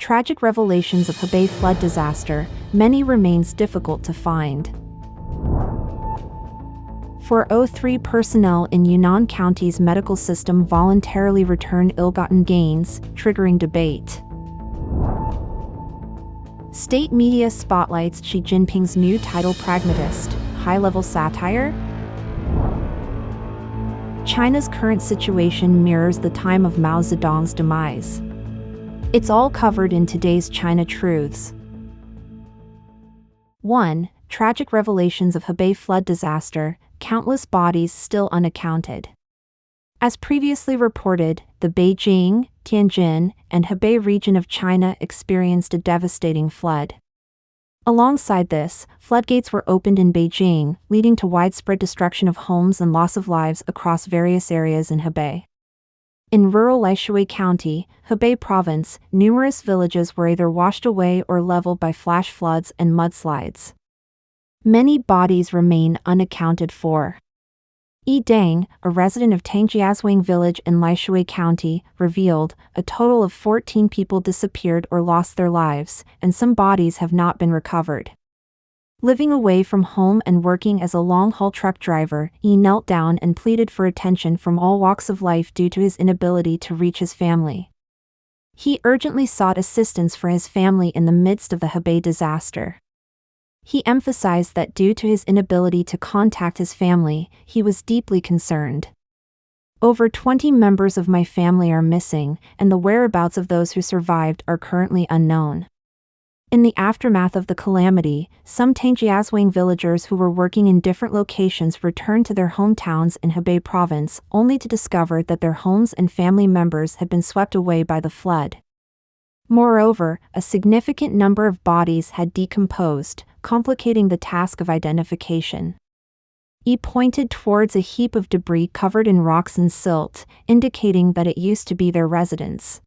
tragic revelations of Hebei flood disaster, many remains difficult to find. 403 personnel in Yunnan County's medical system voluntarily returned ill-gotten gains, triggering debate. State media spotlights Xi Jinping's new title Pragmatist, high-level satire? China's current situation mirrors the time of Mao Zedong's demise. It's all covered in today's China Truths. 1. Tragic revelations of Hebei flood disaster, countless bodies still unaccounted. As previously reported, the Beijing, Tianjin, and Hebei region of China experienced a devastating flood. Alongside this, floodgates were opened in Beijing, leading to widespread destruction of homes and loss of lives across various areas in Hebei. In rural Lishui County, Hebei Province, numerous villages were either washed away or leveled by flash floods and mudslides. Many bodies remain unaccounted for. Yi Dang, a resident of Tangjiazwang village in Lishui County, revealed a total of 14 people disappeared or lost their lives, and some bodies have not been recovered. Living away from home and working as a long-haul truck driver, Yi knelt down and pleaded for attention from all walks of life due to his inability to reach his family. He urgently sought assistance for his family in the midst of the Hebei disaster. He emphasized that due to his inability to contact his family, he was deeply concerned. Over 20 members of my family are missing, and the whereabouts of those who survived are currently unknown. In the aftermath of the calamity, some Tangjiazwang villagers who were working in different locations returned to their hometowns in Hebei province, only to discover that their homes and family members had been swept away by the flood. Moreover, a significant number of bodies had decomposed, complicating the task of identification. He pointed towards a heap of debris covered in rocks and silt, indicating that it used to be their residence.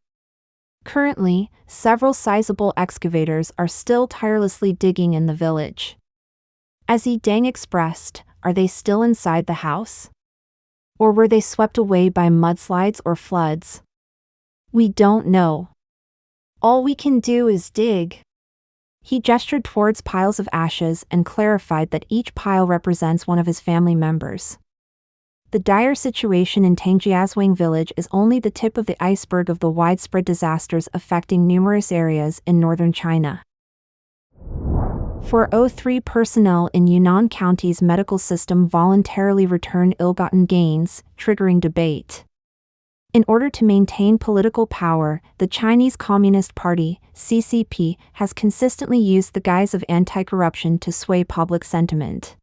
Currently, several sizable excavators are still tirelessly digging in the village. As Yi Dang expressed, are they still inside the house? Or were they swept away by mudslides or floods? We don't know. All we can do is dig. He gestured towards piles of ashes and clarified that each pile represents one of his family members. The dire situation in Tangjiazwang village is only the tip of the iceberg of the widespread disasters affecting numerous areas in northern China. 403 personnel in Yunnan County's medical system voluntarily returned ill-gotten gains, triggering debate. In order to maintain political power, the Chinese Communist Party, CCP, has consistently used the guise of anti-corruption to sway public sentiment.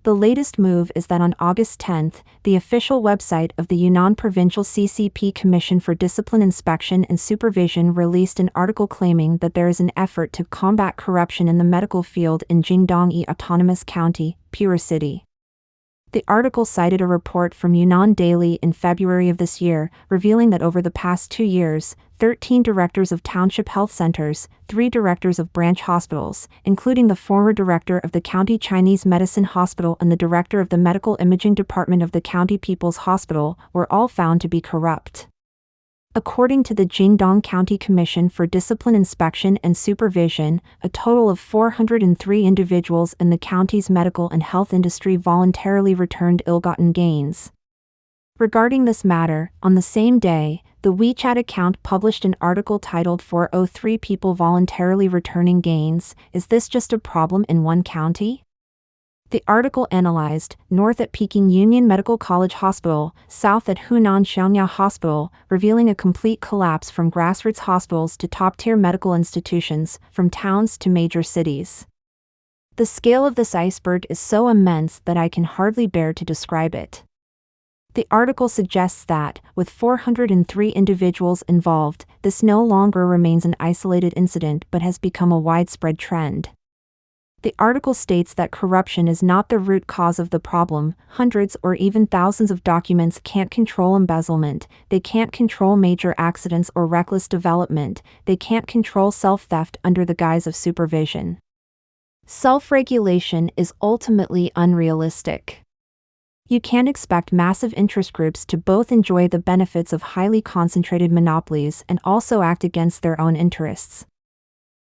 The latest move is that on August 10, the official website of the Yunnan Provincial CCP Commission for Discipline Inspection and Supervision released an article claiming that there is an effort to combat corruption in the medical field in Jingdong Autonomous County, Pura City. The article cited a report from Yunnan Daily in February of this year, revealing that over the past 2 years, 13 directors of township health centers, 3 directors of branch hospitals, including the former director of the County Chinese Medicine Hospital and the director of the Medical Imaging Department of the County People's Hospital, were all found to be corrupt. According to the Jingdong County Commission for Discipline Inspection and Supervision, a total of 403 individuals in the county's medical and health industry voluntarily returned ill-gotten gains. Regarding this matter, on the same day, the WeChat account published an article titled 403 People Voluntarily Returning Gains, Is This Just a Problem in One County? The article analyzed, north at Peking Union Medical College Hospital, south at Hunan Xiangya Hospital, revealing a complete collapse from grassroots hospitals to top-tier medical institutions, from towns to major cities. The scale of this iceberg is so immense that I can hardly bear to describe it. The article suggests that, with 403 individuals involved, this no longer remains an isolated incident but has become a widespread trend. The article states that corruption is not the root cause of the problem. Hundreds or even thousands of documents can't control embezzlement, they can't control major accidents or reckless development, they can't control self-theft under the guise of supervision. Self-regulation is ultimately unrealistic. You can't expect massive interest groups to both enjoy the benefits of highly concentrated monopolies and also act against their own interests.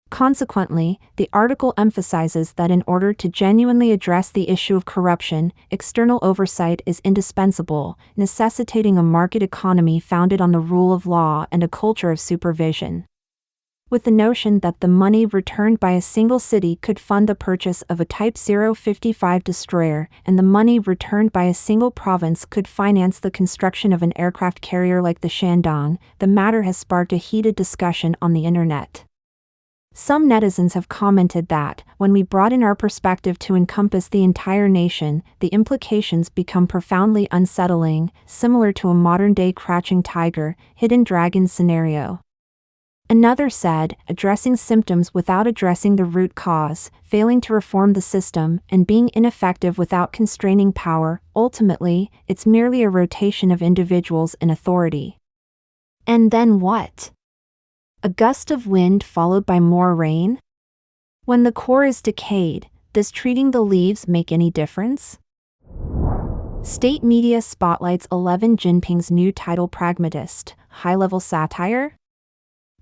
Consequently, the article emphasizes that in order to genuinely address the issue of corruption, external oversight is indispensable, necessitating a market economy founded on the rule of law and a culture of supervision. With the notion that the money returned by a single city could fund the purchase of a Type 055 destroyer, and the money returned by a single province could finance the construction of an aircraft carrier like the Shandong, the matter has sparked a heated discussion on the internet. Some netizens have commented that, when we broaden our perspective to encompass the entire nation, the implications become profoundly unsettling, similar to a modern-day crouching tiger, hidden dragon scenario. Another said, addressing symptoms without addressing the root cause, failing to reform the system, and being ineffective without constraining power, ultimately, it's merely a rotation of individuals in authority. And then what? A gust of wind followed by more rain? When the core is decayed, does treating the leaves make any difference? State media spotlights 11 Jinping's new title Pragmatist, high-level satire?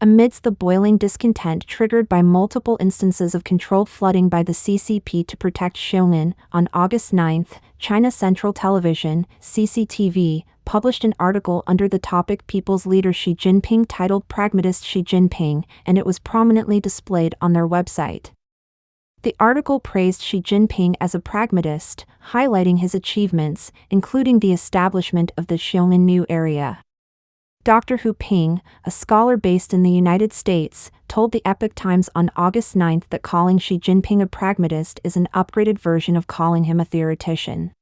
Amidst the boiling discontent triggered by multiple instances of controlled flooding by the CCP to protect Yunnan, on August 9, China Central Television, CCTV, published an article under the topic People's Leader Xi Jinping titled Pragmatist Xi Jinping, and it was prominently displayed on their website. The article praised Xi Jinping as a pragmatist, highlighting his achievements, including the establishment of the Yunnan New Area. Dr. Hu Ping, a scholar based in the United States, told the Epoch Times on August 9 that calling Xi Jinping a pragmatist is an upgraded version of calling him a theoretician.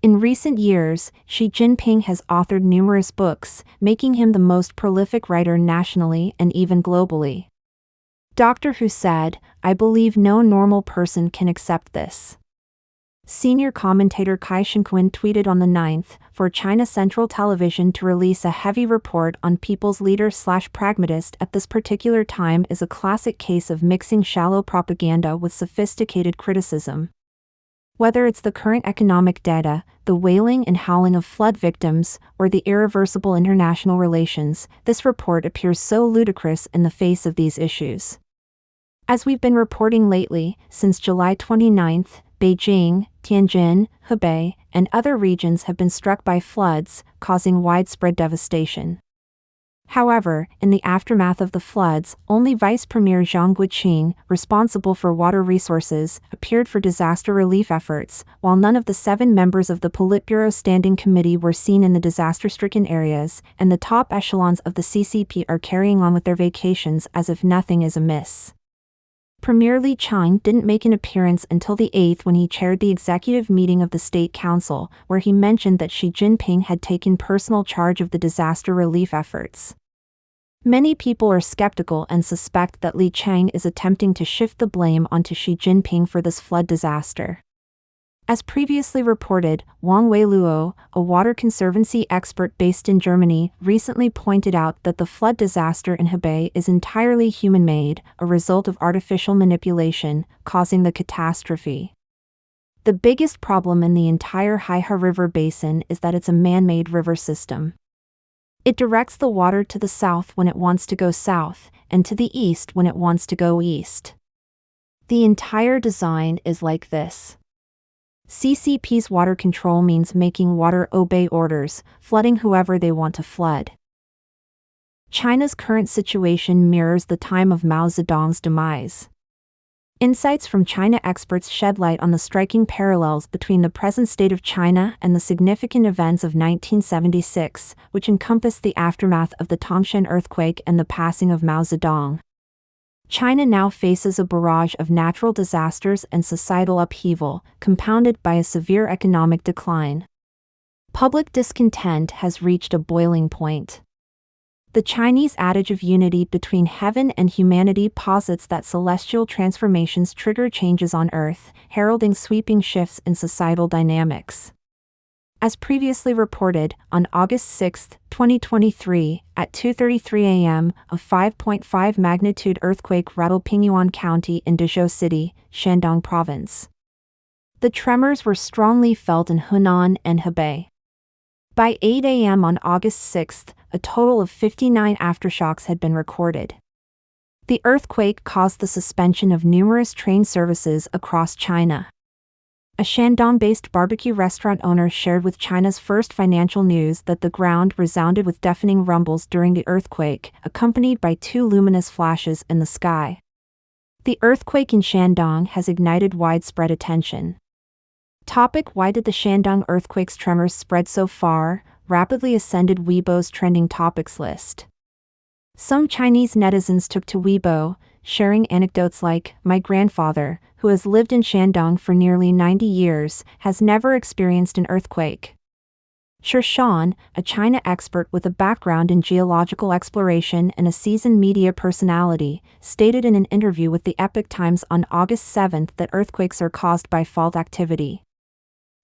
In recent years, Xi Jinping has authored numerous books, making him the most prolific writer nationally and even globally. Dr. Hu said, "I believe no normal person can accept this." Senior commentator Kai Shenquin tweeted on the 9th, for China Central Television to release a heavy report on People's Leader/Pragmatist at this particular time is a classic case of mixing shallow propaganda with sophisticated criticism. Whether it's the current economic data, the wailing and howling of flood victims, or the irreversible international relations, this report appears so ludicrous in the face of these issues. As we've been reporting lately, since July 29, Beijing, Tianjin, Hebei, and other regions have been struck by floods, causing widespread devastation. However, in the aftermath of the floods, only Vice Premier Zhang Guoqing, responsible for water resources, appeared for disaster relief efforts, while none of the 7 members of the Politburo Standing Committee were seen in the disaster-stricken areas, and the top echelons of the CCP are carrying on with their vacations as if nothing is amiss. Premier Li Qiang didn't make an appearance until the 8th when he chaired the executive meeting of the State Council, where he mentioned that Xi Jinping had taken personal charge of the disaster relief efforts. Many people are skeptical and suspect that Li Qiang is attempting to shift the blame onto Xi Jinping for this flood disaster. As previously reported, Wang Weiluo, a water conservancy expert based in Germany, recently pointed out that the flood disaster in Hebei is entirely human-made, a result of artificial manipulation, causing the catastrophe. The biggest problem in the entire Haihe River basin is that it's a man-made river system. It directs the water to the south when it wants to go south, and to the east when it wants to go east. The entire design is like this. CCP's water control means making water obey orders, flooding whoever they want to flood. China's current situation mirrors the time of Mao Zedong's demise. Insights from China experts shed light on the striking parallels between the present state of China and the significant events of 1976, which encompassed the aftermath of the Tangshan earthquake and the passing of Mao Zedong. China now faces a barrage of natural disasters and societal upheaval, compounded by a severe economic decline. Public discontent has reached a boiling point. The Chinese adage of unity between heaven and humanity posits that celestial transformations trigger changes on Earth, heralding sweeping shifts in societal dynamics. As previously reported, on August 6, 2023, at 2:33 a.m., a 5.5 magnitude earthquake rattled Pingyuan County in Dezhou City, Shandong Province. The tremors were strongly felt in Yunnan and Hebei. By 8 a.m. on August 6, a total of 59 aftershocks had been recorded. The earthquake caused the suspension of numerous train services across China. A Shandong-based barbecue restaurant owner shared with China's First Financial News that the ground resounded with deafening rumbles during the earthquake, accompanied by 2 luminous flashes in the sky. The earthquake in Shandong has ignited widespread attention. Why did the Shandong earthquake's tremors spread so far? Rapidly ascended Weibo's trending topics list. Some Chinese netizens took to Weibo, sharing anecdotes like, "My grandfather, who has lived in Shandong for nearly 90 years, has never experienced an earthquake." Shan, a China expert with a background in geological exploration and a seasoned media personality, stated in an interview with the Epoch Times on August 7 that earthquakes are caused by fault activity.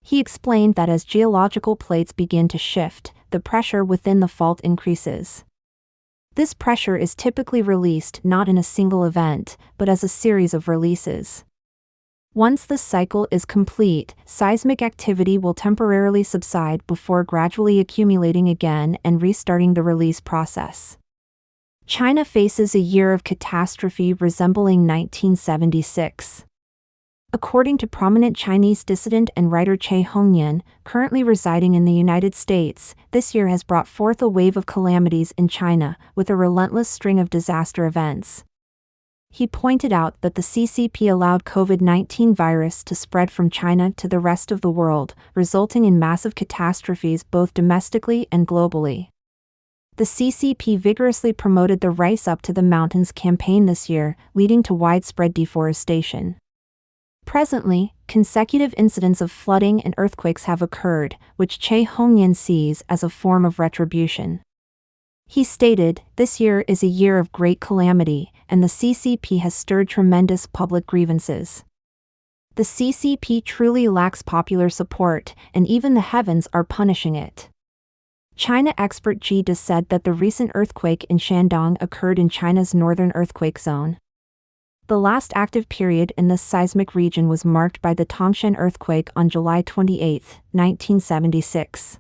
He explained that as geological plates begin to shift, the pressure within the fault increases. This pressure is typically released not in a single event, but as a series of releases. Once the cycle is complete, seismic activity will temporarily subside before gradually accumulating again and restarting the release process. China faces a year of catastrophe resembling 1976. According to prominent Chinese dissident and writer Che Hongyan, currently residing in the United States, this year has brought forth a wave of calamities in China, with a relentless string of disaster events. He pointed out that the CCP allowed COVID-19 virus to spread from China to the rest of the world, resulting in massive catastrophes both domestically and globally. The CCP vigorously promoted the Rice Up to the Mountains campaign this year, leading to widespread deforestation. Presently, consecutive incidents of flooding and earthquakes have occurred, which Che Hongyan sees as a form of retribution. He stated, "This year is a year of great calamity, and the CCP has stirred tremendous public grievances. The CCP truly lacks popular support, and even the heavens are punishing it." China expert Ji De said that the recent earthquake in Shandong occurred in China's northern earthquake zone. The last active period in this seismic region was marked by the Tangshan earthquake on July 28, 1976.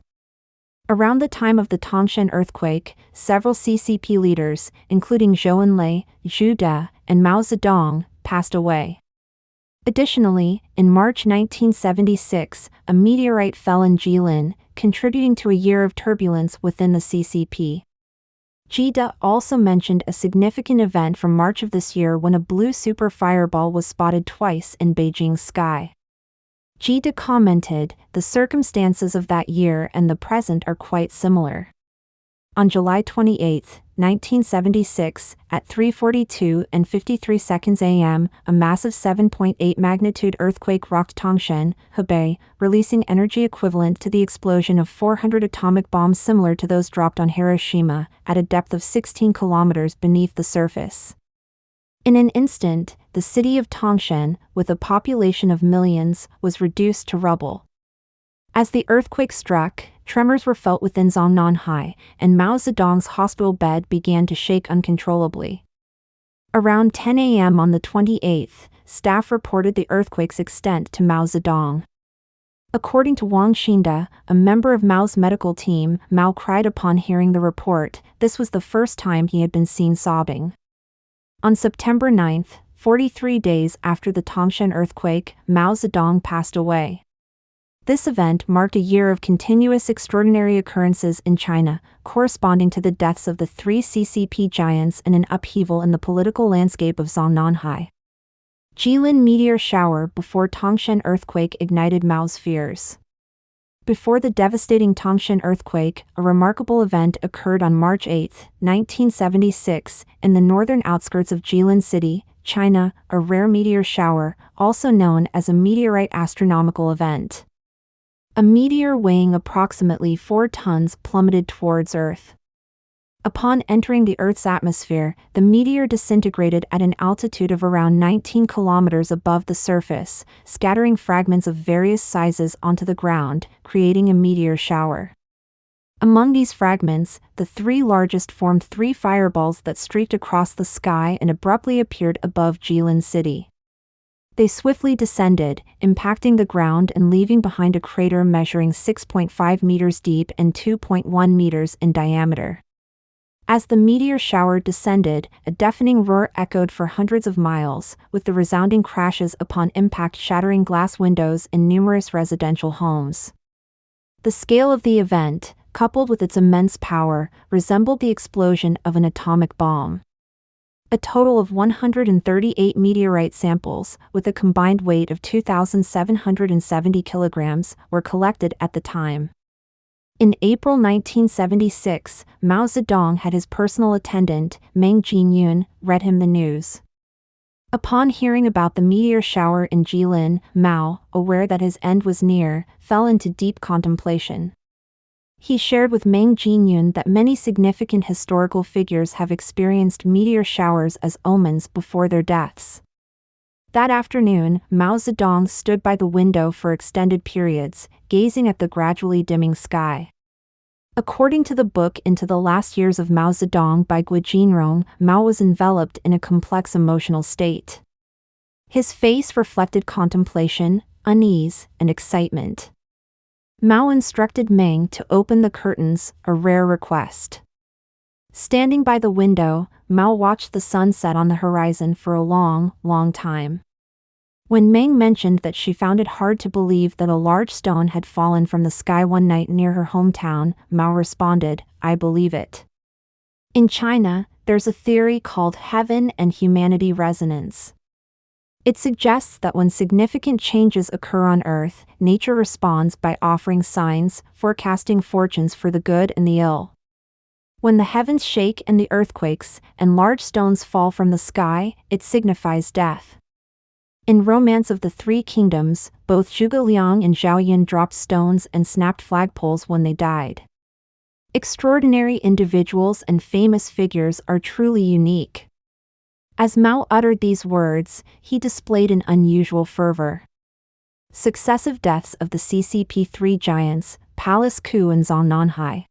Around the time of the Tangshan earthquake, several CCP leaders, including Zhou Enlai, Zhu De, and Mao Zedong, passed away. Additionally, in March 1976, a meteorite fell in Jilin, contributing to a year of turbulence within the CCP. Ji De also mentioned a significant event from March of this year when a blue super fireball was spotted twice in Beijing's sky. Ji De commented, "The circumstances of that year and the present are quite similar." On July 28, 1976, at 3:42:53 a.m., a massive 7.8 magnitude earthquake rocked Tangshan, Hebei, releasing energy equivalent to the explosion of 400 atomic bombs similar to those dropped on Hiroshima, at a depth of 16 kilometers beneath the surface. In an instant, the city of Tangshan, with a population of millions, was reduced to rubble. As the earthquake struck, tremors were felt within Zhongnanhai, and Mao Zedong's hospital bed began to shake uncontrollably. Around 10 a.m. on the 28th, staff reported the earthquake's extent to Mao Zedong. According to Wang Xinde, a member of Mao's medical team, Mao cried upon hearing the report. This was the first time he had been seen sobbing. On September 9, 43 days after the Tangshan earthquake, Mao Zedong passed away. This event marked a year of continuous extraordinary occurrences in China, corresponding to the deaths of the 3 CCP giants and an upheaval in the political landscape of Zhongnanhai. Jilin meteor shower before Tangshan earthquake ignited Mao's fears. Before the devastating Tangshan earthquake, a remarkable event occurred on March 8, 1976, in the northern outskirts of Jilin City, China, a rare meteor shower, also known as a meteorite astronomical event. A meteor weighing approximately 4 tons plummeted towards Earth. Upon entering the Earth's atmosphere, the meteor disintegrated at an altitude of around 19 kilometers above the surface, scattering fragments of various sizes onto the ground, creating a meteor shower. Among these fragments, the 3 largest formed 3 fireballs that streaked across the sky and abruptly appeared above Jilin City. They swiftly descended, impacting the ground and leaving behind a crater measuring 6.5 meters deep and 2.1 meters in diameter. As the meteor shower descended, a deafening roar echoed for hundreds of miles, with the resounding crashes upon impact shattering glass windows in numerous residential homes. The scale of the event, coupled with its immense power, resembled the explosion of an atomic bomb. A total of 138 meteorite samples, with a combined weight of 2,770 kilograms, were collected at the time. In April 1976, Mao Zedong had his personal attendant, Meng Jinyun, read him the news. Upon hearing about the meteor shower in Jilin, Mao, aware that his end was near, fell into deep contemplation. He shared with Meng Jinyun that many significant historical figures have experienced meteor showers as omens before their deaths. That afternoon, Mao Zedong stood by the window for extended periods, gazing at the gradually dimming sky. According to the book Into the Last Years of Mao Zedong by Gu Jinrong, Mao was enveloped in a complex emotional state. His face reflected contemplation, unease, and excitement. Mao instructed Meng to open the curtains, a rare request. Standing by the window, Mao watched the sun set on the horizon for a long, long time. When Meng mentioned that she found it hard to believe that a large stone had fallen from the sky one night near her hometown, Mao responded, "I believe it." In China, there's a theory called heaven and humanity resonance. It suggests that when significant changes occur on Earth, nature responds by offering signs, forecasting fortunes for the good and the ill. When the heavens shake and the earthquakes, and large stones fall from the sky, it signifies death. In Romance of the Three Kingdoms, both Zhuge Liang and Zhao Yun dropped stones and snapped flagpoles when they died. Extraordinary individuals and famous figures are truly unique. As Mao uttered these words, he displayed an unusual fervor. Successive deaths of the CCP3 giants, Palace Ku and Zongnanhai.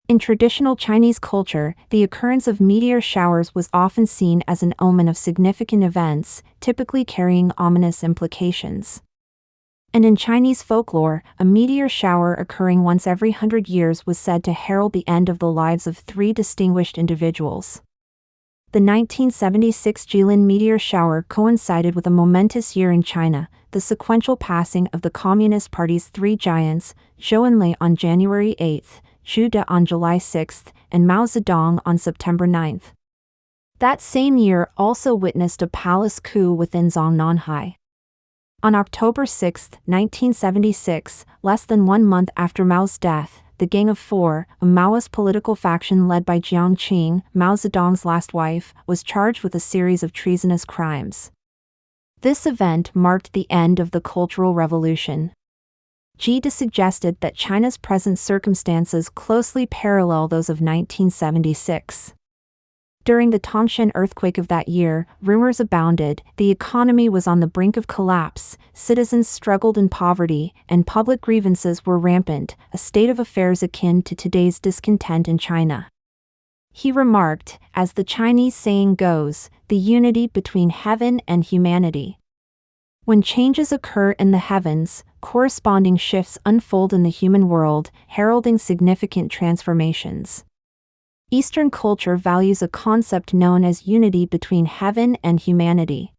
In traditional Chinese culture, the occurrence of meteor showers was often seen as an omen of significant events, typically carrying ominous implications. And in Chinese folklore, a meteor shower occurring once every 100 years was said to herald the end of the lives of three distinguished individuals. The 1976 Jilin meteor shower coincided with a momentous year in China, the sequential passing of the Communist Party's three giants, Zhou Enlai on January 8, Zhu De on July 6, and Mao Zedong on September 9. That same year also witnessed a palace coup within Zongnanhai. On October 6, 1976, less than 1 month after Mao's death, the Gang of Four, a Maoist political faction led by Jiang Qing, Mao Zedong's last wife, was charged with a series of treasonous crimes. This event marked the end of the Cultural Revolution. Jide suggested that China's present circumstances closely parallel those of 1976. During the Tangshan earthquake of that year, rumors abounded, the economy was on the brink of collapse, citizens struggled in poverty, and public grievances were rampant, a state of affairs akin to today's discontent in China. He remarked, as the Chinese saying goes, the unity between heaven and humanity. When changes occur in the heavens, corresponding shifts unfold in the human world, heralding significant transformations. Eastern culture values a concept known as unity between heaven and humanity.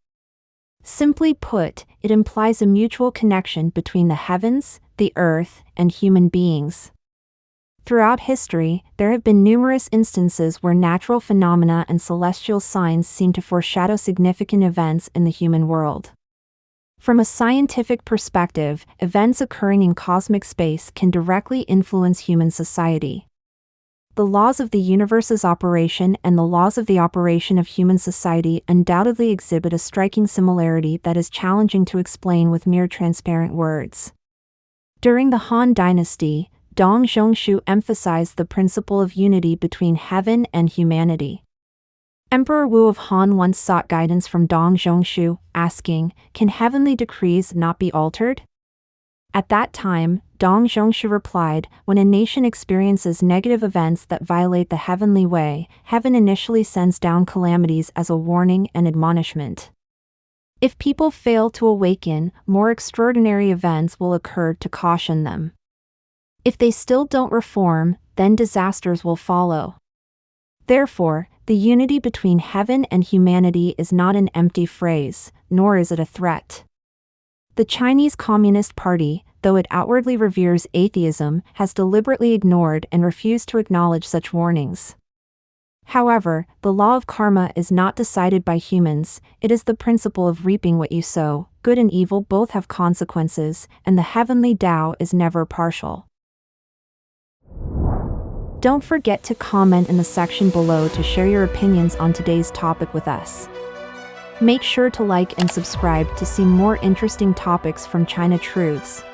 Simply put, it implies a mutual connection between the heavens, the earth, and human beings. Throughout history, there have been numerous instances where natural phenomena and celestial signs seem to foreshadow significant events in the human world. From a scientific perspective, events occurring in cosmic space can directly influence human society. The laws of the universe's operation and the laws of the operation of human society undoubtedly exhibit a striking similarity that is challenging to explain with mere transparent words. During the Han Dynasty, Dong Zhongshu emphasized the principle of unity between heaven and humanity. Emperor Wu of Han once sought guidance from Dong Zhongshu, asking, "Can heavenly decrees not be altered?" At that time, Dong Zhongshu replied, "When a nation experiences negative events that violate the heavenly way, heaven initially sends down calamities as a warning and admonishment. If people fail to awaken, more extraordinary events will occur to caution them. If they still don't reform, then disasters will follow. Therefore, the unity between heaven and humanity is not an empty phrase, nor is it a threat. The Chinese Communist Party, though it outwardly reveres atheism, has deliberately ignored and refused to acknowledge such warnings. However, the law of karma is not decided by humans, it is the principle of reaping what you sow. Good and evil both have consequences, and the heavenly Tao is never partial. Don't forget to comment in the section below to share your opinions on today's topic with us. Make sure to like and subscribe to see more interesting topics from China Truths.